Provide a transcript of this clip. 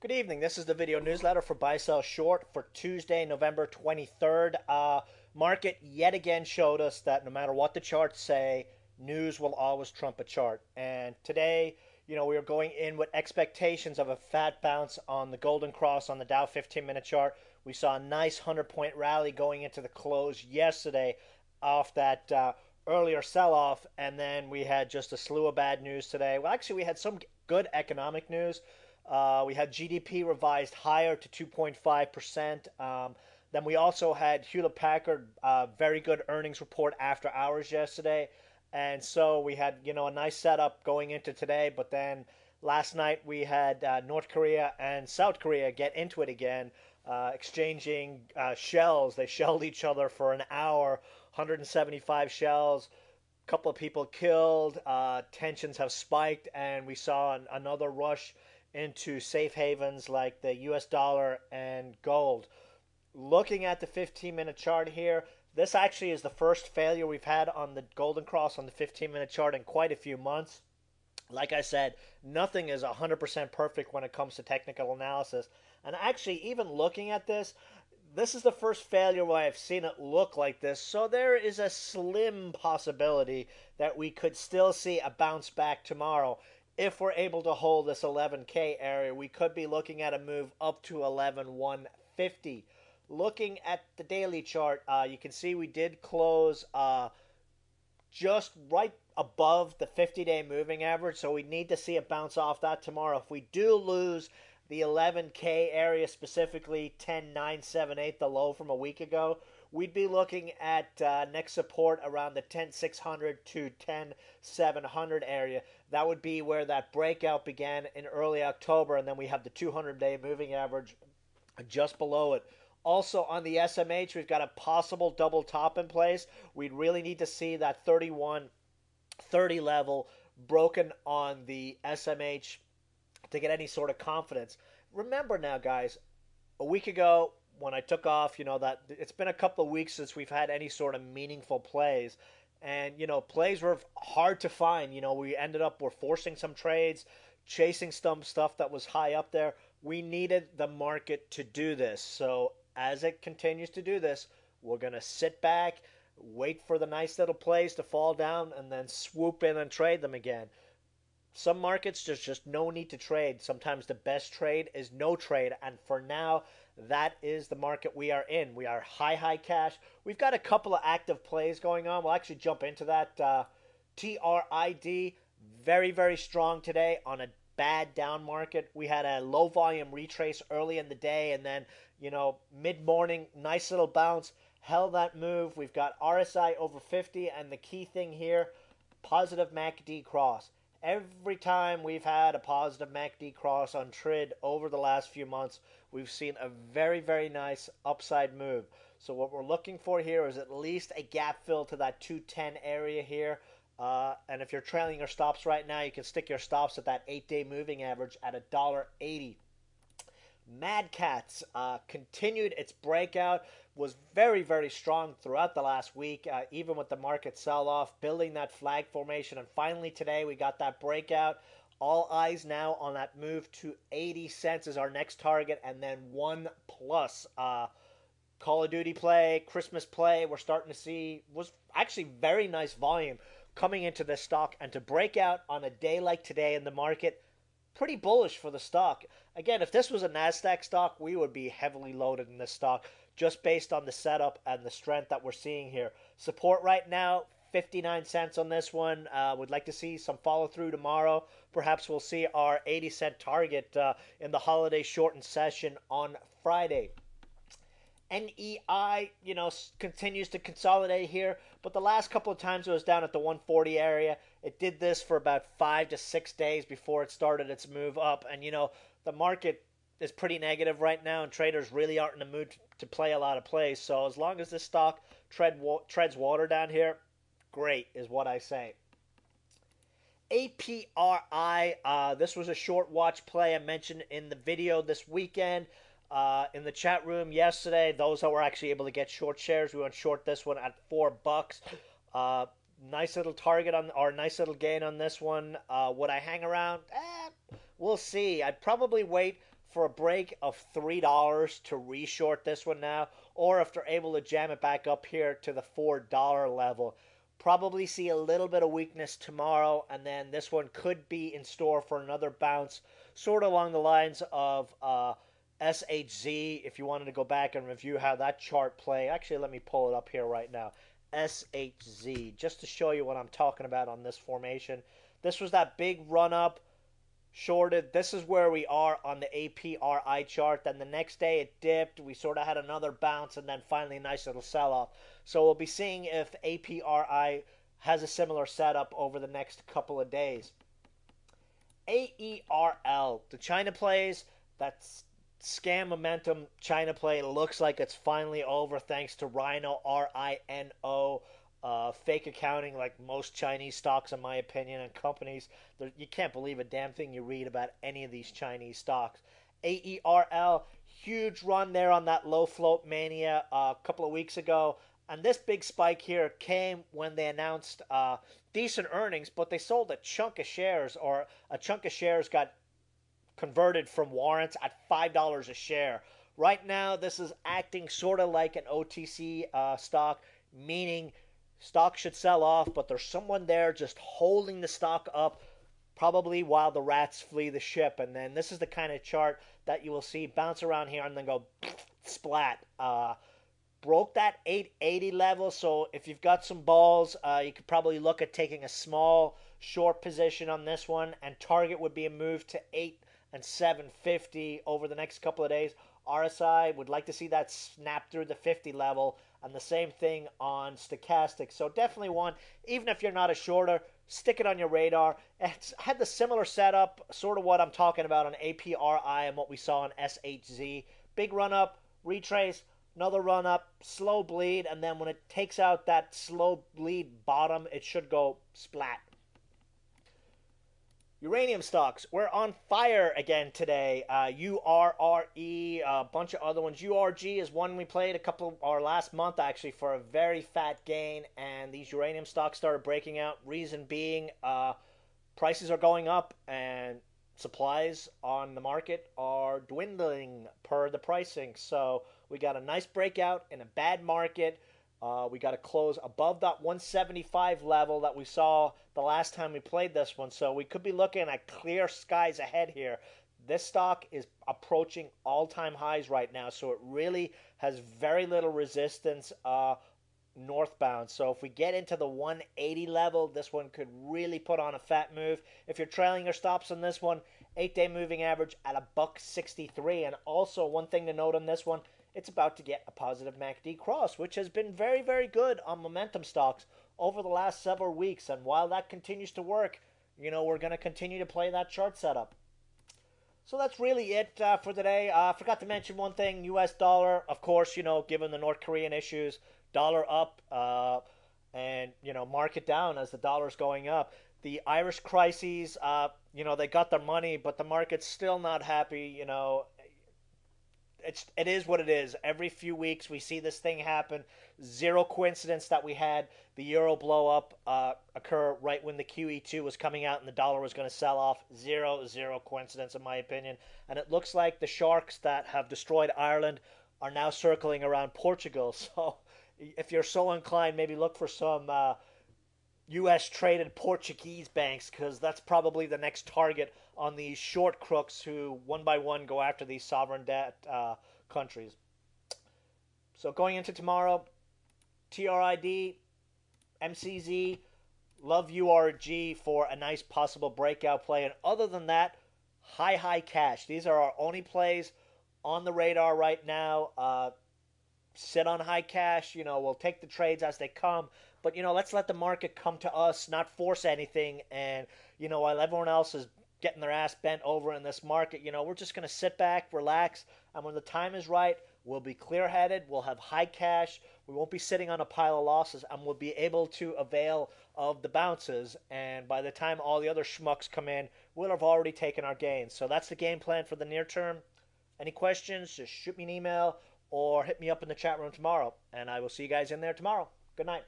Good evening. This is the video newsletter for Buy Sell Short for Tuesday, November 23rd. Market yet again showed us that no matter what the charts say, news will always trump a chart. And today, we are going in with expectations of a fat bounce on the Golden Cross on the Dow 15-minute chart. We saw a nice 100-point rally going into the close yesterday off that earlier sell-off, and then we had just a slew of bad news today. Well, actually, we had some good economic news. We had GDP revised higher to 2.5%. Then we also had Hewlett-Packard, very good earnings report after hours yesterday. And so we had, a nice setup going into today. But then last night we had North Korea and South Korea get into it again, exchanging shells. They shelled each other for an hour, 175 shells. Couple of people killed. Tensions have spiked, and we saw another rush into safe havens like the US dollar and gold. Looking at the 15-minute chart here, this actually is the first failure we've had on the Golden Cross on the 15-minute chart in quite a few months. Like I said, nothing is 100% perfect when it comes to technical analysis. And actually, even looking at this is the first failure where I've seen it look like this. So there is a slim possibility that we could still see a bounce back tomorrow. If we're able to hold this 11K area, we could be looking at a move up to 11,150. Looking at the daily chart, you can see we did close just right above the 50-day moving average, so we need to see a bounce off that tomorrow. If we do lose the 11K area, specifically 10,978, the low from a week ago, we'd be looking at next support around the 10,600 to 10,700 area. That would be where that breakout began in early October, and then we have the 200-day moving average just below it. Also on the SMH, we've got a possible double top in place. We'd really need to see that 3130 level broken on the SMH to get any sort of confidence. Remember now, guys, a week ago when I took off, that it's been a couple of weeks since we've had any sort of meaningful plays. And, plays were hard to find. We're forcing some trades, chasing some stuff that was high up there. We needed the market to do this. So as it continues to do this, we're going to sit back, wait for the nice little plays to fall down, and then swoop in and trade them again. Some markets, there's just no need to trade. Sometimes the best trade is no trade. And for now, that is the market we are in. We are high cash. We've got a couple of active plays going on. We'll actually jump into that. TRID, very, very strong today on a bad down market. We had a low volume retrace early in the day, and then, mid-morning, nice little bounce. Held that move. We've got RSI over 50, and the key thing here, positive MACD cross. Every time we've had a positive MACD cross on TRID over the last few months, we've seen a very, very nice upside move. So what we're looking for here is at least a gap fill to that 210 area here. And if you're trailing your stops right now, you can stick your stops at that 8-day moving average at $1.80. MATZ continued its breakout, was very, very strong throughout the last week, even with the market sell-off, building that flag formation. And finally today we got that breakout. All eyes now on that move to 80 cents is our next target, and then 1+. Call of Duty play, Christmas play, we're starting to see was actually very nice volume coming into this stock. And to break out on a day like today in the market, pretty bullish for the stock. Again, if this was a NASDAQ stock, we would be heavily loaded in this stock just based on the setup and the strength that we're seeing here. Support right now, 59 cents on this one. Would like to see some follow through tomorrow. Perhaps we'll see our 80-cent target in the holiday shortened session on Friday. NEI, continues to consolidate here, but the last couple of times it was down at the 140 area. It did this for about 5 to 6 days before it started its move up. And, the market is pretty negative right now, and traders really aren't in the mood to play a lot of plays. So as long as this stock treads water down here, great is what I say. APRI, this was a short watch play I mentioned in the video this weekend. In the chat room yesterday, those that were actually able to get short shares, we went short this one at $4. Nice little target on, or nice little gain on this one. Would I hang around? We'll see. I'd probably wait for a break of $3 to reshort this one now, or if they're able to jam it back up here to the $4 level. Probably see a little bit of weakness tomorrow, and then this one could be in store for another bounce, sort of along the lines of SHZ, if you wanted to go back and review how that chart play. Actually, let me pull it up here right now. SHZ, just to show you what I'm talking about on this formation. This was that big run up, shorted. This is where we are on the APRI chart. Then the next day it dipped. We sort of had another bounce, and then finally a nice little sell-off. So we'll be seeing if APRI has a similar setup over the next couple of days. AERL, the China plays, that's scam momentum China play looks like it's finally over thanks to Rhino, RINO. Fake accounting, like most Chinese stocks, in my opinion, and companies. You can't believe a damn thing you read about any of these Chinese stocks. AERL, huge run there on that low float mania a couple of weeks ago. And this big spike here came when they announced decent earnings, but they sold a chunk of shares, or a chunk of shares got converted from warrants at $5 a share. Right now, this is acting sort of like an OTC stock, meaning stock should sell off, but there's someone there just holding the stock up, probably while the rats flee the ship. And then this is the kind of chart that you will see bounce around here and then go splat. Broke that 880 level, so if you've got some balls, you could probably look at taking a small short position on this one, and target would be a move to 8 and 750 over the next couple of days. RSI would like to see that snap through the 50 level, and the same thing on stochastic. So definitely one, even if you're not a shorter, stick it on your radar. It's had the similar setup, sort of what I'm talking about on APRI and what we saw on SHZ. Big run up, retrace, another run up, slow bleed, and then when it takes out that slow bleed bottom, it should go splat. Uranium stocks, we're on fire again today. URRE, a bunch of other ones. URG is one we played last month actually for a very fat gain, and these uranium stocks started breaking out. Reason being, prices are going up and supplies on the market are dwindling per the pricing. So we got a nice breakout in a bad market. We got to close above that 175 level that we saw the last time we played this one. So we could be looking at clear skies ahead here. This stock is approaching all-time highs right now, so it really has very little resistance northbound. So if we get into the 180 level, this one could really put on a fat move. If you're trailing your stops on this one, 8-day moving average at $1.63. And also one thing to note on this one, it's about to get a positive MACD cross, which has been very, very good on momentum stocks over the last several weeks. And while that continues to work, we're going to continue to play that chart setup. So that's really it for today. I forgot to mention one thing, US dollar, of course, given the North Korean issues, dollar up and, market down as the dollar's going up. The Irish crises, they got their money, but the market's still not happy, It is what it is. Every few weeks we see this thing happen. Zero coincidence that we had the euro blow up occur right when the QE2 was coming out and the dollar was going to sell off. Zero coincidence in my opinion. And it looks like the sharks that have destroyed Ireland are now circling around Portugal. So if you're so inclined, maybe look for some U.S. traded Portuguese banks, because that's probably the next target on these short crooks who one by one go after these sovereign debt countries. So going into tomorrow, TRID, MCZ, love URG for a nice possible breakout play. And other than that, high cash. These are our only plays on the radar right now. Sit on high cash. We'll take the trades as they come. But, let's let the market come to us, not force anything. And, while everyone else is getting their ass bent over in this market, we're just going to sit back, relax, and when the time is right, we'll be clear-headed, we'll have high cash, we won't be sitting on a pile of losses, and we'll be able to avail of the bounces. And by the time all the other schmucks come in, we'll have already taken our gains. So that's the game plan for the near term. Any questions, just shoot me an email or hit me up in the chat room tomorrow, and I will see you guys in there tomorrow. Good night.